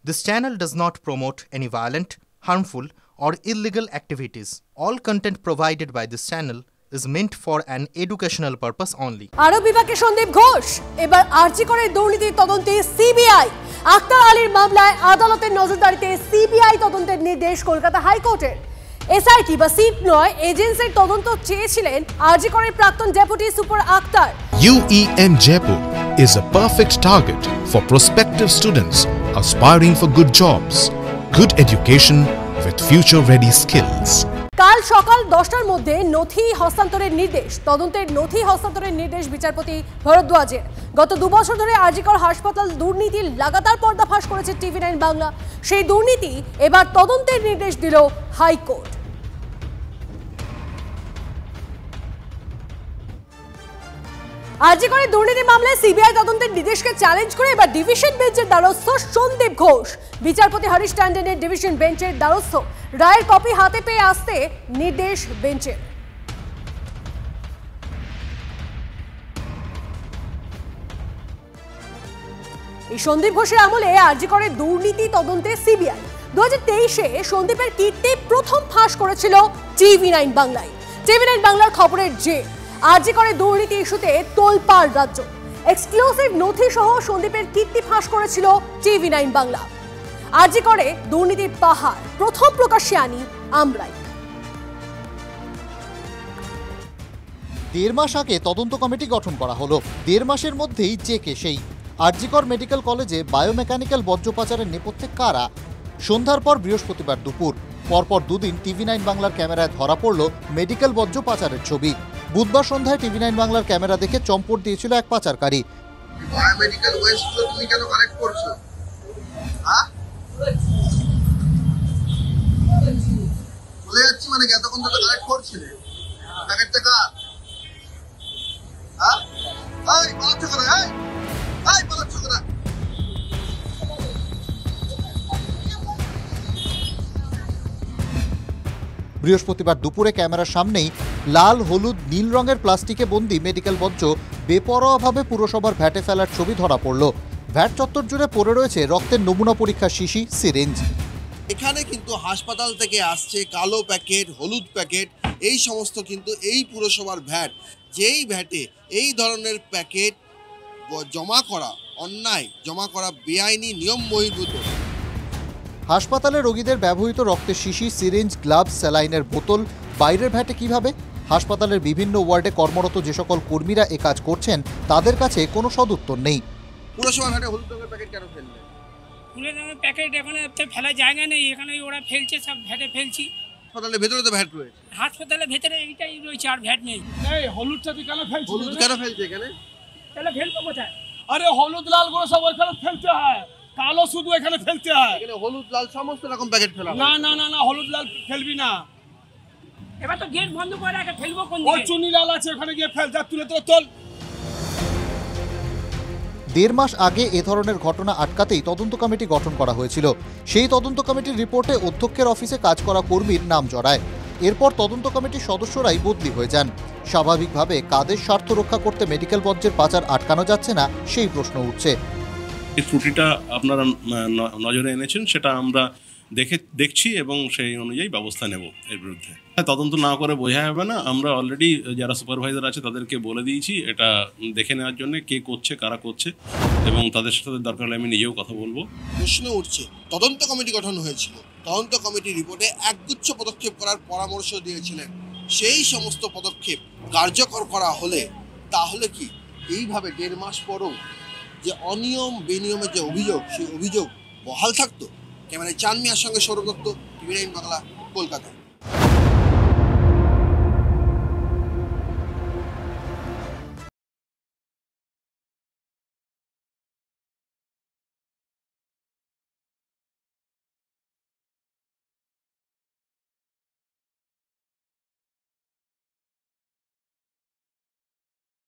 This channel does not promote any violent, harmful, or illegal activities. All content provided by this channel is meant for an educational purpose only. আরও বিভাগে সন্দীপ ঘোষ এবার আরজি করে দুর্নীতির তদন্তে CBI. Akter আলীর মামলায় আদালতের নজরদারিতে সিবিআই তদন্তের নির্দেশ কলকাতা হাইকোর্টের। এসআইটি বা সিট নয় এজেন্সির তদন্ত চেয়েছিলেন আরজি করের প্রাক্তন deputy super Akhtar. UEN Jaipur is a perfect target for prospective students aspiring for good jobs, good education with future-ready skills. কাল সকাল 10টার মধ্যে নথি হস্তান্তরের নির্দেশ। তদন্তের নথি হস্তান্তরের নির্দেশ বিচারপতি ভরদ্বাজের। গত 2 বছর ধরে আরজিকর হাসপাতাল দুর্নীতির লাগাতার পর্দাফাশ করেছে TV9 বাংলা। সেই দুর্নীতি এবার তদন্তের নির্দেশ দিল হাইকোর্ট। আরজিকরের দুর্নীতি মামলায় সিবিআই তদন্তের নির্দেশকে চ্যালেঞ্জ করে এবার ডিভিশন বেঞ্চের দ্বারস্থ সন্দীপ ঘোষ। বিচারপতি হরিশ ট্যান্ডনের ডিভিশন বেঞ্চের দ্বারস্থ রায়ের কপি হাতে পেয়ে আসতে নির্দেশ বেঞ্চের। এই সন্দীপ ঘোষের আমলে আরজিকরের দুর্নীতি তদন্তে সিবিআই 2023-এ সন্দীপের কীর্তি প্রথম ফাঁস করেছিল TV9 বাংলায়। TV9 বাংলার খবরের যে আরজিকরের দুর্নীতি ইস্যুতে তোলপাড় রাজ্য। এক্সক্লুসিভ নথি সহ সন্দীপের কীর্তি ফাঁস করেছিল TV9 বাংলা। আরজিকরে দুর্নীতির পাহাড় প্রথম প্রকাশ্যে আনি আমরাই। 1.5 মাস আগে তদন্ত কমিটি গঠন করা হলো। 1.5 মাসের মধ্যেই যে কে সেই। আরজিকর মেডিকেল কলেজে বায়োমেকানিক্যাল বর্জ্য পাচারের নেপথ্যে কারা? সন্ধ্যার পর বৃহস্পতিবার দুপুর পরপর 2 দিন TV9 বাংলার ক্যামেরায় ধরা পড়ল মেডিকেল বর্জ্য পাচারের ছবি। বুধবার সন্ধ্যায় TV9 বাংলার ক্যামেরা দেখে চম্পট দিয়েছিল এক পাচারকারী। বায়োমেডিক্যাল ওয়েস্টগুলো তুমি কেন কালেক্ট করছো? হ্যাঁ, বলে যাচ্ছি মানে কি এতক্ষণ তো কালেক্ট করছিলে? প্যাকেটটা কার? হ্যাঁ, এই পালাচ্ছ কেন? এই পালাচ্ছ কেন? বৃহস্পতিবার দুপুরে ক্যামেরার সামনেই লাল, হলুদ, নীল রঙের প্লাস্টিকে বন্দি মেডিকেল বর্জ্য বেপরোয়াভাবে পুরসভার ভ্যাটে ফেলার ছবি ধরা পড়ল। ভ্যাট চত্বর জুড়ে পড়ে রয়েছে রক্তের নমুনা পরীক্ষার শিশি, সিরিঞ্জ। এখানে কিন্তু হাসপাতাল থেকে আসছে কালো প্যাকেট, হলুদ প্যাকেট, এই সমস্ত কিন্তু এই পুরসভার ভ্যাট। যেই ভ্যাটে এই ধরনের প্যাকেট জমা করা অন্যায়, জমা করা বেআইনি, নিয়ম বহির্ভূত। হাসপাতালে রোগীদের ব্যবহৃত রক্তের শিশি, সিরিঞ্জ, গ্লাভস, স্যালাইনের বোতল বাইরের ভ্যাটে কিভাবে? হাসপাতালের বিভিন্ন ওয়ার্ডে কর্মরত যে সকল কর্মীরা এ কাজ করছেন তাদের কাছে কোনো সদুত্তর নেই। পুরসভা ভ্যাটে হলুদ রঙের প্যাকেট কেন ফেললে? হলুদ রঙের প্যাকেট এখানে ফেলার জায়গা নেই, এখানে ওরা ফেলছে, সব ভ্যাটে ফেলছি। হাসপাতালের ভেতরে তো ভ্যাট রয়েছে। হাসপাতালের ভেতরে এইটাই রয়েছে, আর ভ্যাট নেই। এই হলুদটা তুই কেন ফেলছিস? হলুদ কেন ফেলছে এখানে? তাহলে ফেলবো কোথায়? আরে হলুদ লাল গুলো সব ওখানে ফেলতে হয়, কালো শুধু এখানে ফেলতে হয়। এখানে হলুদ লাল সমস্ত রকম প্যাকেট ফেলা হয়। না না না না, হলুদ লাল ফেলবি না। এবার তো গেট বন্ধ করে রাখে, ফেলবো কোন ওই দিকে? চুনি লাল আছে, ওখানে গিয়ে ফেল, যা তুলে তো তোল। 1.5 মাস আগে এ ধরনের ঘটনা আটকাতেই তদন্ত কমিটি গঠন করা হয়েছিল। সেই তদন্ত কমিটির রিপোর্টে অধ্যক্ষের অফিসে কাজ করা কর্মীর নাম জড়ায়। এরপর তদন্ত কমিটির সদস্যরাই বদলি হয়ে যান। স্বাভাবিকভাবে কাদের স্বার্থ রক্ষা করতে মেডিকেল বর্জ্যের পাচার আটকানো যাচ্ছে না সেই প্রশ্ন উঠছে। এই ত্রুটিটা আপনারা নজরে এনেছেন, সেটা আমরা দেখছি এবং সেই অনুযায়ী ব্যবস্থা নেব এর বিরুদ্ধে। তদন্ত না করে বোঝা যাবে না। আমরা অলরেডি যারা সুপারভাইজার আছে তাদেরকে বলে দিয়েছি এটা দেখে নেওয়ার জন্য, কে করছে, কারা করছে, এবং তাদের সাথে দরকার হলে আমি নিজেও কথা বলবো। প্রশ্ন উঠছে, তদন্ত কমিটি গঠন হয়েছিল, তদন্ত কমিটির রিপোর্টে একগুচ্ছ পদক্ষেপ করার পরামর্শ দিয়েছিলেন। সেই সমস্ত পদক্ষেপ কার্যকর করা হলে তাহলে কি এইভাবে 1.5 মাস পরও যে অনিয়ম বেনিয়মের যে অভিযোগ, সেই অভিযোগ বহাল থাকতো? ক্যামেরায় চাঁদ মিয়ার সঙ্গে সৌরভ দত্ত, TV9 বাংলা, কলকাতা।